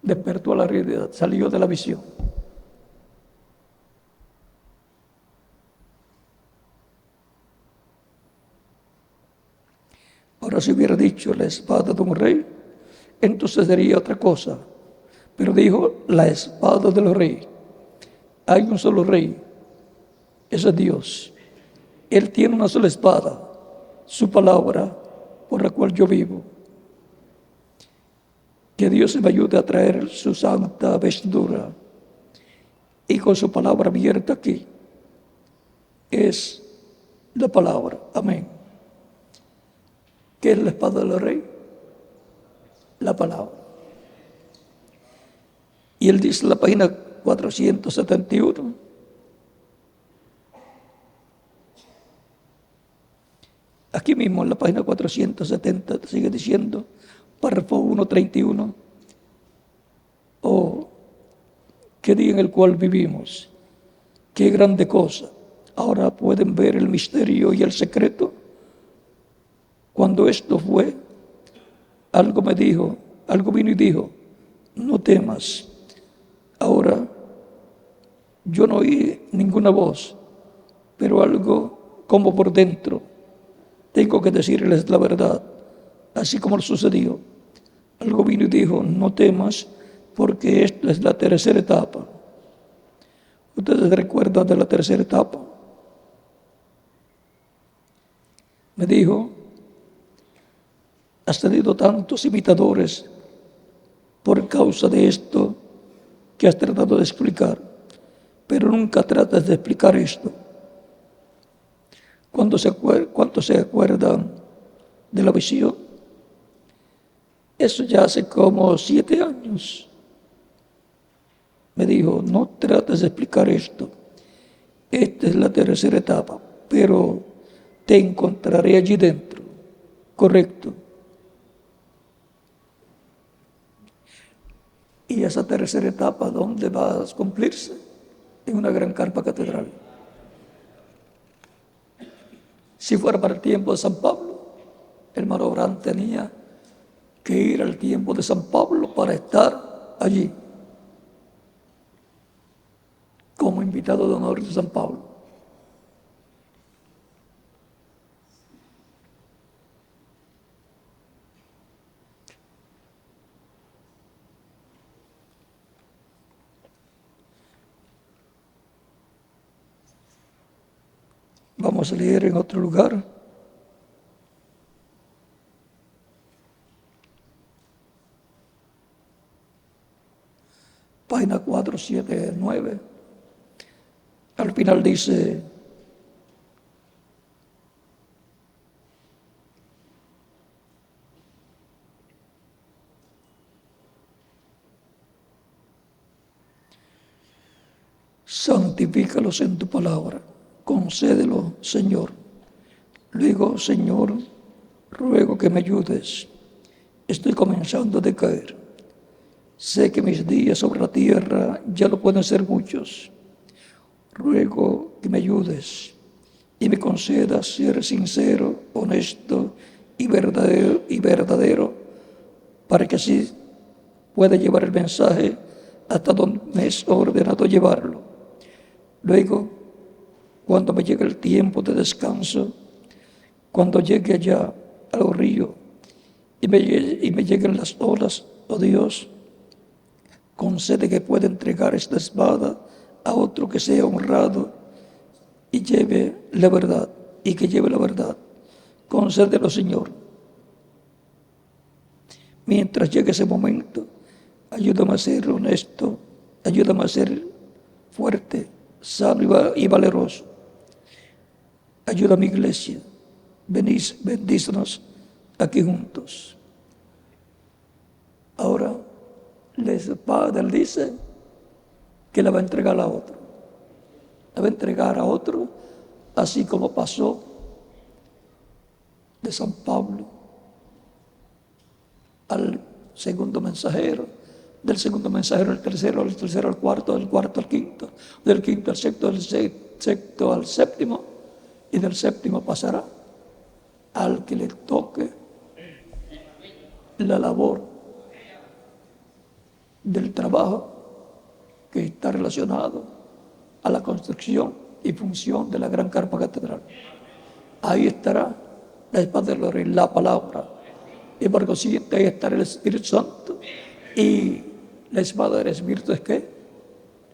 despertó a la realidad, salió de la visión. Ahora, si hubiera dicho la espada de un rey, entonces sería otra cosa. Pero dijo la espada de los reyes. Hay un solo rey, ese es Dios. Él tiene una sola espada, su palabra, por la cual yo vivo. Que Dios me ayude a traer su santa vestidura y con su palabra abierta aquí. Es la palabra. Amén. ¿Qué es la espada de los reyes? La palabra. Y él dice en la página 471, aquí mismo en la página 470 sigue diciendo, párrafo 131, oh, qué día en el cual vivimos, qué grande cosa. Ahora pueden ver el misterio y el secreto. Cuando esto fue, algo vino y dijo, no temas. Ahora, yo no oí ninguna voz, pero algo como por dentro. Tengo que decirles la verdad, así como lo sucedió. Algo vino y dijo, no temas, porque esta es la tercera etapa. ¿Ustedes recuerdan de la tercera etapa? Me dijo, has tenido tantos imitadores por causa de esto que has tratado de explicar, pero nunca tratas de explicar esto. ¿Cuántos se acuerdan de la visión? Eso ya hace como 7 años. Me dijo, no trates de explicar esto. Esta es la tercera etapa, pero te encontraré allí dentro. Correcto. Y esa tercera etapa, ¿dónde va a cumplirse? En una gran carpa catedral. Si fuera para el tiempo de San Pablo, el hermano Abraham tenía que ir al tiempo de San Pablo para estar allí como invitado de honor de San Pablo. Vamos a leer en otro lugar. Página 479. Al final dice, santifícalos en tu palabra, concédelo, Señor. Luego, Señor, ruego que me ayudes. Estoy comenzando a decaer. Sé que mis días sobre la tierra ya no pueden ser muchos. Ruego que me ayudes y me concedas ser sincero, honesto y verdadero, para que así pueda llevar el mensaje hasta donde me es ordenado llevarlo. Luego, cuando me llegue el tiempo de descanso, cuando llegue allá al río y me lleguen las olas, oh Dios, concede que pueda entregar esta espada a otro que sea honrado y lleve la verdad, y que lleve la verdad. Concédelo, Señor. Mientras llegue ese momento, ayúdame a ser honesto, ayúdame a ser fuerte, sano y valeroso. Ayuda a mi iglesia. Bendícenos aquí juntos. Ahora, el Padre dice que la va a entregar a otro. La va a entregar a otro, así como pasó de San Pablo al segundo mensajero, del segundo mensajero al tercero, del tercero al cuarto, del cuarto al quinto, del quinto al sexto, del sexto al séptimo, y del séptimo pasará al que le toque la labor del trabajo que está relacionado a la construcción y función de la gran carpa catedral. Ahí estará la espada de gloria, la palabra, y por consiguiente ahí estará el Espíritu Santo, y la espada del Espíritu es ¿qué?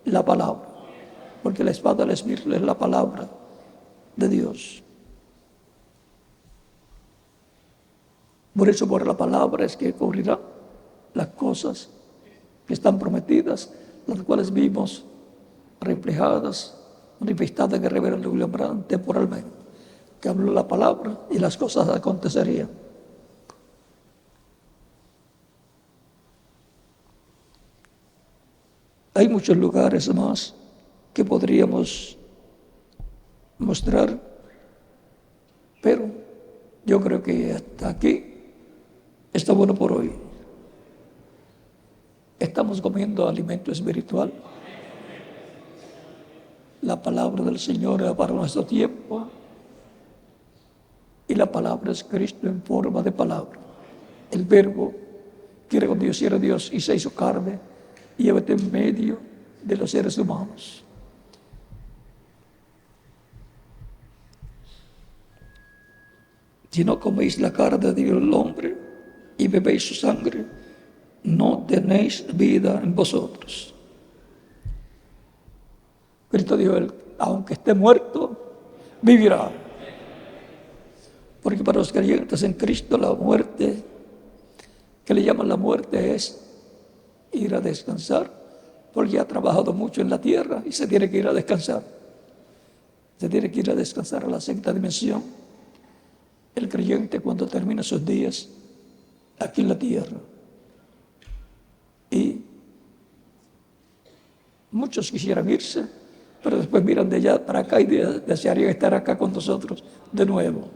La palabra, porque la espada del Espíritu es la palabra de Dios. Por eso, por la palabra es que ocurrirán las cosas que están prometidas, las cuales vimos reflejadas, manifestadas en el reverendo William Branham temporalmente, que habló la palabra y las cosas acontecerían. Hay muchos lugares más que podríamos mostrar, pero yo creo que hasta aquí está bueno por hoy. Estamos comiendo alimento espiritual. La palabra del Señor es para nuestro tiempo, y la palabra es Cristo en forma de palabra. El verbo que era con Dios y era Dios y se hizo carne y habitó en medio de los seres humanos. Si no coméis la carne del hombre y bebéis su sangre, no tenéis vida en vosotros. Cristo dijo, aunque esté muerto, vivirá. Porque para los creyentes en Cristo la muerte, que le llaman la muerte, es ir a descansar, porque ha trabajado mucho en la tierra y se tiene que ir a descansar. Se tiene que ir a descansar a la sexta dimensión. El creyente, cuando termina sus días aquí en la tierra, Y muchos quisieran irse, pero después miran de allá para acá y desearían estar acá con nosotros de nuevo.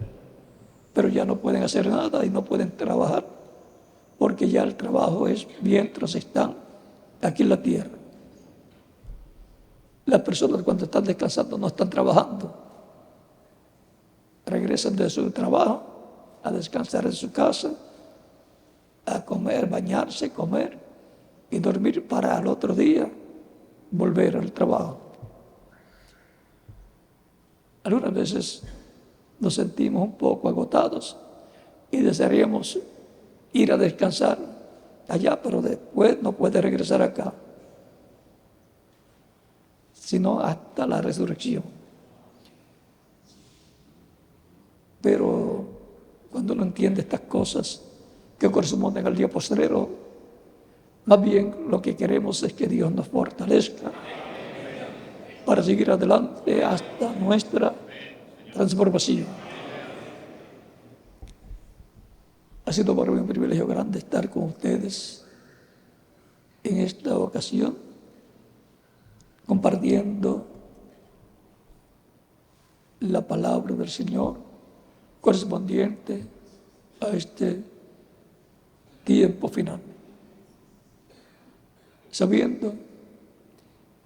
Pero ya no pueden hacer nada y no pueden trabajar, porque ya el trabajo es mientras están aquí en la tierra. Las personas cuando están descansando no están trabajando. Regresan de su trabajo a descansar en su casa, a comer, bañarse, comer y dormir para al otro día volver al trabajo. Algunas veces nos sentimos un poco agotados y desearíamos ir a descansar allá, pero después no puede regresar acá, sino hasta la resurrección. Pero cuando uno entiende estas cosas que corresponden al día postrero, más bien lo que queremos es que Dios nos fortalezca para seguir adelante hasta nuestra transformación. Ha sido para mí un privilegio grande estar con ustedes en esta ocasión, compartiendo la palabra del Señor correspondiente a este tiempo final, sabiendo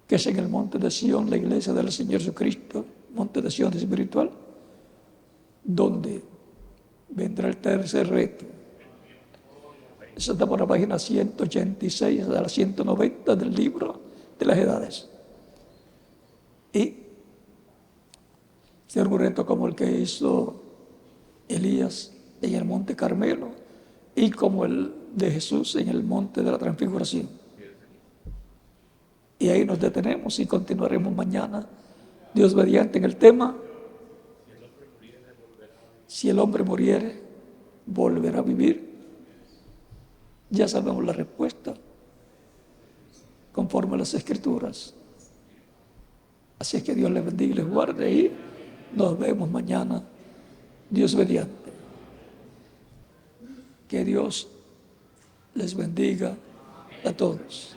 que es en el monte de Sión, la iglesia del Señor Jesucristo, monte de Sión espiritual, donde vendrá el tercer reto. Eso está por la página 186 a la 190 del libro de las edades. Y será un reto como el que hizo Elías en el monte Carmelo y como el de Jesús en el monte de la transfiguración. Y ahí nos detenemos y continuaremos mañana, Dios mediante, en el tema: si el hombre muriere, volverá a vivir. Ya sabemos la respuesta conforme a las Escrituras. Así es que Dios les bendiga y les guarde y nos vemos mañana, Dios mediante. Que Dios les bendiga a todos.